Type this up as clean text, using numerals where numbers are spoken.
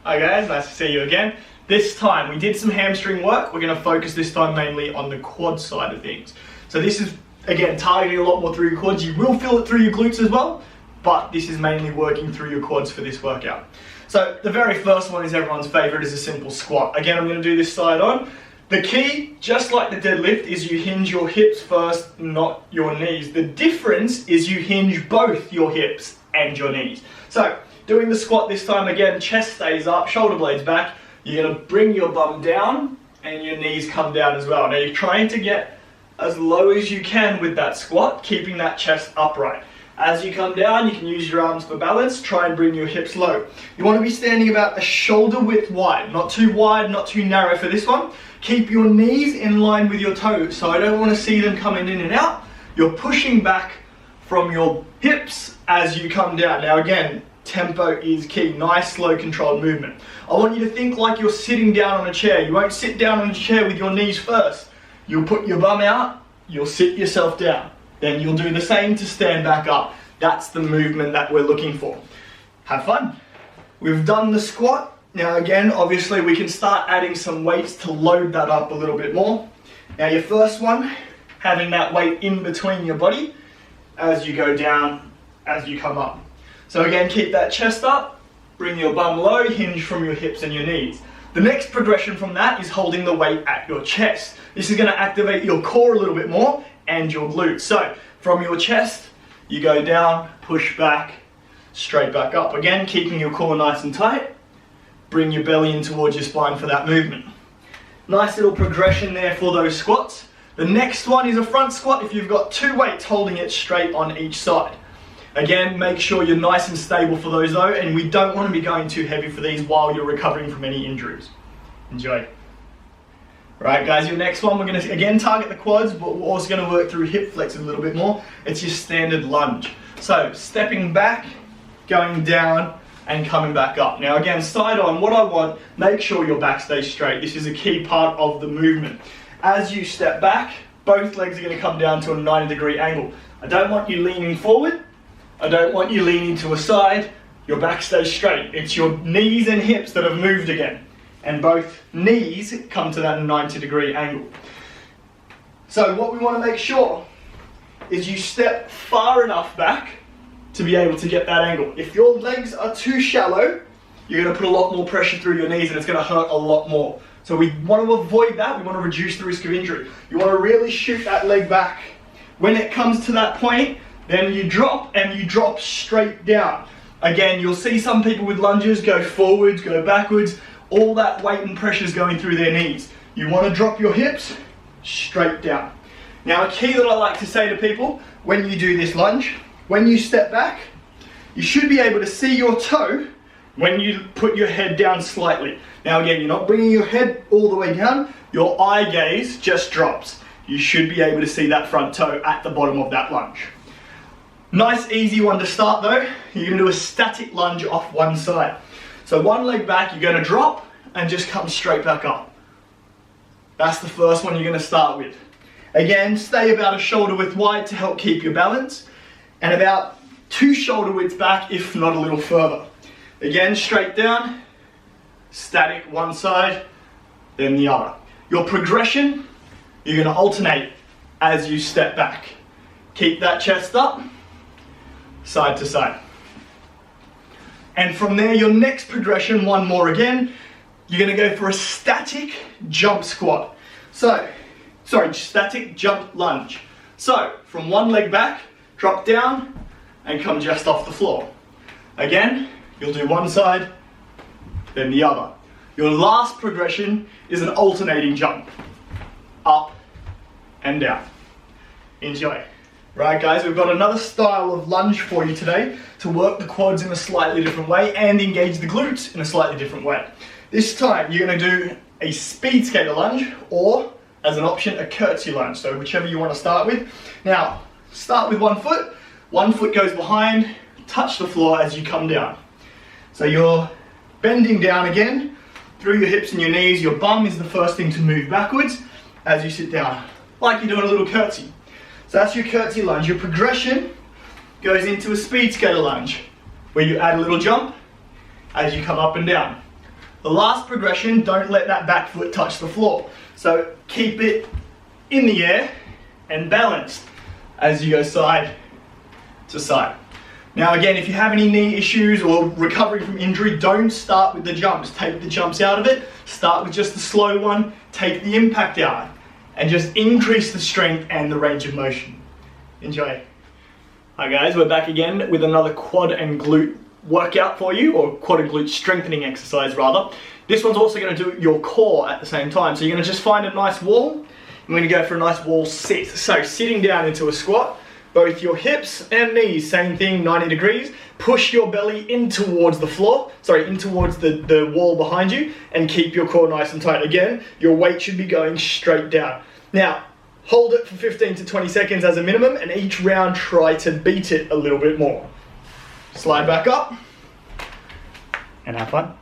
Hi guys, nice to see you again. This time we did some hamstring work. We're going to focus this time mainly on the quad side of things. So this is, again, targeting a lot more through your quads. You will feel it through your glutes as well, but this is mainly working through your quads for this workout. So the very first one is everyone's favorite, is a simple squat. Again, I'm going to do this side on. The key, just like the deadlift, is you hinge your hips first, not your knees. The difference is you hinge both your hips and your knees. So doing the squat this time, again, chest stays up, shoulder blades back. You're going to bring your bum down and your knees come down as well. Now you're trying to get as low as you can with that squat, keeping that chest upright. As you come down, you can use your arms for balance. Try and bring your hips low. You want to be standing about a shoulder width wide, not too wide, not too narrow for this one. Keep your knees in line with your toes, so I don't want to see them coming in and out. You're pushing back from your hips as you come down. Now again, tempo is key. Nice, slow, controlled movement. I want you to think like you're sitting down on a chair. You won't sit down on a chair with your knees first. You'll put your bum out, you'll sit yourself down. Then you'll do the same to stand back up. That's the movement that we're looking for. Have fun. We've done the squat. Now again, obviously we can start adding some weights to load that up a little bit more. Now your first one, having that weight in between your body as you go down, as you come up. So again, keep that chest up, bring your bum low, hinge from your hips and your knees. The next progression from that is holding the weight at your chest. This is going to activate your core a little bit more and your glutes. So from your chest, you go down, push back, straight back up. Again, keeping your core nice and tight. Bring your belly in towards your spine for that movement. Nice little progression there for those squats. The next one is a front squat if you've got two weights holding it straight on each side. Again, make sure you're nice and stable for those though, and we don't want to be going too heavy for these while you're recovering from any injuries. Enjoy. Right guys, your next one, we're going to again target the quads, but we're also going to work through hip flex a little bit more. It's your standard lunge. So stepping back, going down, and coming back up. Now again, side on, what I want, make sure your back stays straight. This is a key part of the movement. As you step back, both legs are going to come down to a 90-degree angle. I don't want you leaning forward. I don't want you leaning to a side. Your back stays straight. It's your knees and hips that have moved again. And both knees come to that 90-degree angle. So what we want to make sure is you step far enough back to be able to get that angle. If your legs are too shallow, you're going to put a lot more pressure through your knees and it's going to hurt a lot more. So we want to avoid that. We want to reduce the risk of injury. You want to really shoot that leg back. When it comes to that point, then you drop and you drop straight down. Again, you'll see some people with lunges go forwards, go backwards. All that weight and pressure is going through their knees. You want to drop your hips straight down. Now a key that I like to say to people when you do this lunge, when you step back, you should be able to see your toe when you put your head down slightly. Now again, you're not bringing your head all the way down, your eye gaze just drops. You should be able to see that front toe at the bottom of that lunge. Nice easy one to start though. You're going to do a static lunge off one side. So one leg back, you're going to drop and just come straight back up. That's the first one you're going to start with. Again, stay about a shoulder width wide to help keep your balance, and about 2 shoulder widths back, if not a little further. Again, straight down, static one side, then the other. Your progression, you're going to alternate as you step back. Keep that chest up, side to side. And from there, your next progression, one more again, you're going to go for a static jump squat. Static jump lunge. So, from one leg back, drop down and come just off the floor. Again, you'll do one side, then the other. Your last progression is an alternating jump. Up and down. Enjoy. Right guys, we've got another style of lunge for you today to work the quads in a slightly different way and engage the glutes in a slightly different way. This time you're going to do a speed skater lunge, or as an option, a curtsy lunge. So whichever you want to start with. Now, start with one foot goes behind, touch the floor as you come down. So you're bending down again through your hips and your knees. Your bum is the first thing to move backwards as you sit down, like you're doing a little curtsy. So that's your curtsy lunge. Your progression goes into a speed skater lunge, where you add a little jump as you come up and down. The last progression, don't let that back foot touch the floor. So keep it in the air and balanced as you go side to side. Now again, if you have any knee issues or recovery from injury, don't start with the jumps. Take the jumps out of it. Start with just the slow one. Take the impact out and just increase the strength and the range of motion. Enjoy. Hi guys, we're back again with another quad and glute workout for you, or quad and glute strengthening exercise rather. This one's also going to do your core at the same time. So you're going to just find a nice wall. I'm going to go for a nice wall sit. So sitting down into a squat, both your hips and knees, same thing, 90 degrees. Push your belly in towards the floor, in towards the wall behind you, and keep your core nice and tight. Again, your weight should be going straight down. Now, hold it for 15 to 20 seconds as a minimum, and each round try to beat it a little bit more. Slide back up, and have fun.